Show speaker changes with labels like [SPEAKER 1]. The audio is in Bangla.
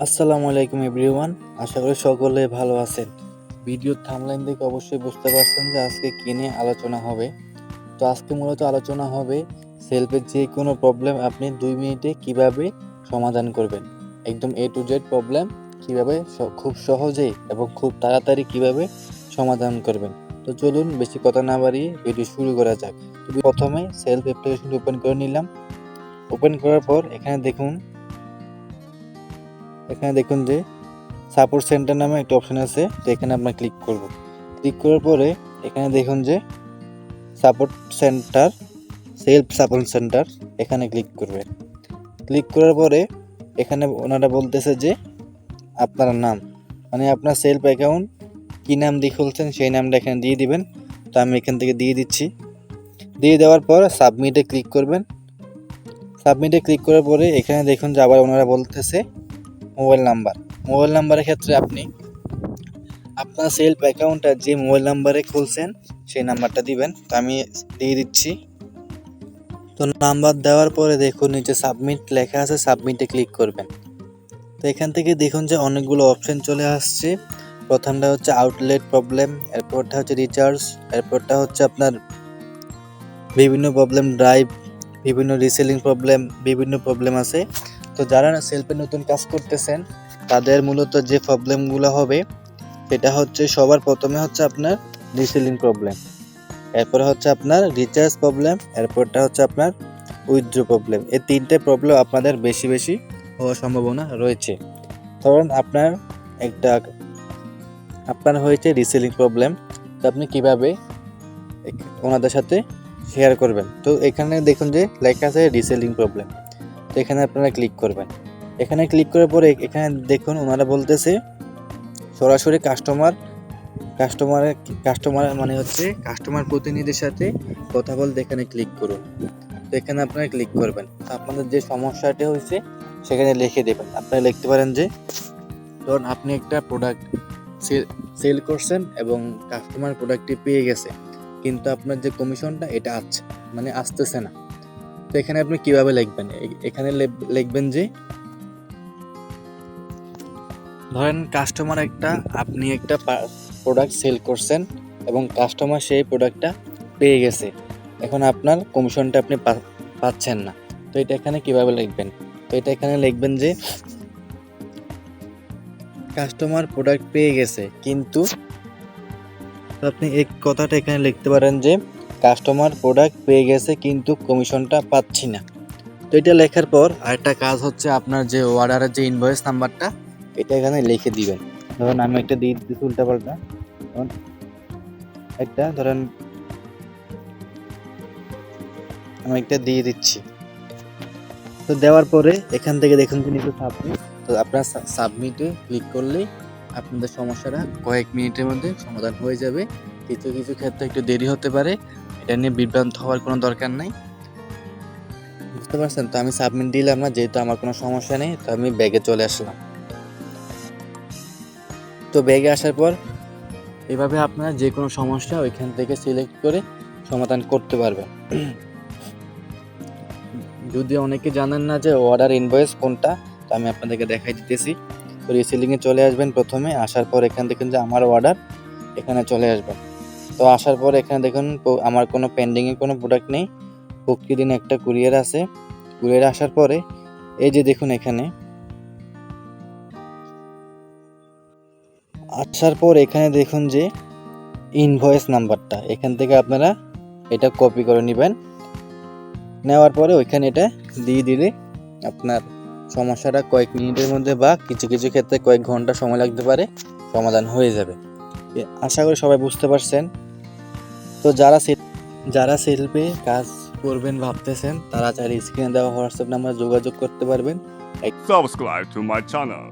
[SPEAKER 1] আসসালামু আলাইকুম এভরিওয়ান, আশা করি সকলে ভালো আছেন। ভিডিওর থাম্বনেল দেখে অবশ্যই বুঝতে পারছেন যে আজকে কি নিয়ে আলোচনা হবে। তো আজকে মূলত আলোচনা হবে সেলফের যে কোনো প্রবলেম আপনি 2 মিনিটে কিভাবে সমাধান করবেন। একদম A to Z প্রবলেম কিভাবে খুব সহজেই এবং খুব তাড়াতাড়ি কিভাবে সমাধান করবেন। তো চলুন বেশি কথা না বাড়িয়ে ভিডিও শুরু করা যাক। তো প্রথমে সেলফ অ্যাপ্লিকেশনটি ওপেন করে নিলাম। ওপেন করার পর এখানে দেখুন যে সাপোর্ট সেন্টার নামে একটা অপশন আছে, তো এখানে আমরা ক্লিক করব। ক্লিক করার পরে এখানে দেখুন যে support centre, self support centre, এখানে ক্লিক করবেন। ক্লিক করার পরে এখানে ওনারা বলতেছে যে আপনার নাম, মানে আপনার সেলফ অ্যাকাউন্ট কী নাম দিয়ে খুলছেন সেই নামটা এখানে দিয়ে দিবেন। তো আমি এখান থেকে দিয়ে দিচ্ছি। দিয়ে দেওয়ার পর সাবমিটে ক্লিক করবেন। সাবমিটে ক্লিক করার পরে এখানে দেখুন যে আবার ওনারা বলতেছে মোবাইল নাম্বারের ক্ষেত্রে আপনি আপনার সেলফ অ্যাকাউন্টটা যে মোবাইল নাম্বারে খুলছেন সেই নাম্বারটা দিবেন। তো আমি দিয়ে দিচ্ছি। তো নাম্বার দেওয়ার পরে দেখুন নিচে সাবমিট লেখা আছে, সাবমিটে ক্লিক করবেন। তো এখান থেকে দেখুন যে অনেকগুলো অপশন চলে আসছে। প্রথমটা হচ্ছে আউটলেট প্রবলেম, এরপরটা হচ্ছে রিচার্জ, এরপরটা হচ্ছে আপনার বিভিন্ন প্রবলেম, ড্রাইভ, বিভিন্ন রিসেলিং প্রবলেম, বিভিন্ন প্রবলেম আছে। তো যারা সেলফে নতুন কাজ করতেছেন তাদের মূলত যে প্রবলেমগুলো হবে সেটা হচ্ছে সবার প্রথমে হচ্ছে আপনার রিসেলিং প্রবলেম, এরপরে হচ্ছে আপনার রিচার্জ প্রবলেম, এরপরটা হচ্ছে আপনার উইথড্র প্রবলেম। এই তিনটে প্রবলেম আপনাদের বেশি হওয়ার সম্ভাবনা রয়েছে। ধরুন আপনার হয়েছে রিসেলিং প্রবলেম, তো আপনি কিভাবে ওনাদের সাথে শেয়ার করবেন। তো এখানে দেখুন যে লেখা আছে রিসেলিং প্রবলেম, তো এখানে আপনারা ক্লিক করবেন। এখানে ক্লিক করার পরে এখানে দেখুন ওনারা বলতেছে সরাসরি কাস্টমার মানে হচ্ছে কাস্টমার প্রতিনিধির সাথে কথা বলতে এখানে ক্লিক করুন। তো এখানে আপনারা ক্লিক করবেন। আপনাদের যে সমস্যাটা হয়েছে সেখানে লিখে দেবেন। আপনারা লিখতে পারেন যে ধরুন আপনি একটা প্রোডাক্ট সেল করছেন এবং কাস্টমার প্রোডাক্টটি পেয়ে গেছে, কিন্তু আপনার যে কমিশনটা এটা আসতেছে না। তো এখানে আপনি কিভাবে লিখবেন, এখানে লিখবেন যে ধরেন আপনি একটা প্রোডাক্ট সেল করছেন এবং কাস্টমার সেই প্রোডাক্টটা পেয়ে গেছে, এখন আপনার কমিশনটা আপনি পাচ্ছেন না। তো এটা এখানে কিভাবে লিখবেন, তো এটা এখানে লিখবেন যে কাস্টমার প্রোডাক্ট পেয়ে গেছে কিন্তু আপনি এই কথাটা এখানে লিখতে পারেন যে কাস্টমার প্রোডাক্ট পেয়ে গেছে কিন্তু কমিশনটা পাচ্ছি না। তো এটা লেখার পর আরেকটা কাজ হচ্ছে আপনার যে অর্ডারের যে ইনভয়েস নাম্বারটা এটা এখানে লিখে দিবেন। ধরুন আমি একটা দিয়ে দিচ্ছি উল্টাপাল্টা, ধরেন আমি একটা দিয়ে দিচ্ছি। তো দেওয়ার পরে এখান থেকে দেখুন যে নিচে সাবমিট, তো আপনার সাবমিটে ক্লিক করলেই আপনাদের সমস্যাটা কয়েক মিনিটের মধ্যে সমাধান হয়ে যাবে। কিছু ক্ষেত্রে একটু দেরি হতে পারে, এটা নিয়ে বিভ্রান্ত হওয়ার কোনো দরকার নাই। বুঝতে পারছেন? তো আমি সাবমিট দিলাম না, যেহেতু আমার কোনো সমস্যা নেই, তো আমি ব্যাগে চলে আসলাম। তো ব্যাগে আসার পর এভাবে আপনারা যে কোনো সমস্যা ওইখান থেকে সিলেক্ট করে সমাধান করতে পারবেন। যদি অনেকে জানেন না যে অর্ডার ইনভয়েস কোনটা, তো আমি আপনাদেরকে দেখাই দিতেছি। তো রিসেলিংয়ে চলে আসবেন প্রথমে, আসার পর এখানে দেখুন যে আমার অর্ডার, এখানে চলে আসবেন। তো আসার পর এখানে দেখুন আমার কোনো পেন্ডিংয়ে কোনো প্রোডাক্ট নেই, প্রতিদিন একটা কুরিয়ার আছে। কুরিয়ার আসার পরে এই যে দেখুন এখানে আসার পর এখানে দেখুন যে ইনভয়েস নাম্বারটা, এখান থেকে আপনারা এটা কপি করে নেবেন। নেওয়ার পরে ওইখানে এটা দিয়ে দিলে আপনার সমস্যাটা কয়েক মিনিটের মধ্যে বা কিছু ক্ষেত্রে কয়েক ঘন্টা সময় লাগতে পারে, সমাধান হয়ে যাবে। আশা করি সবাই বুঝতে পারছেন। তো যারা সেলফে কাজ করবেন ভাবতেছেন তারা চাইলে স্ক্রিনে দেওয়া হোয়াটসঅ্যাপ নাম্বারে যোগাযোগ করতে পারবেন।
[SPEAKER 2] Subscribe to my channel.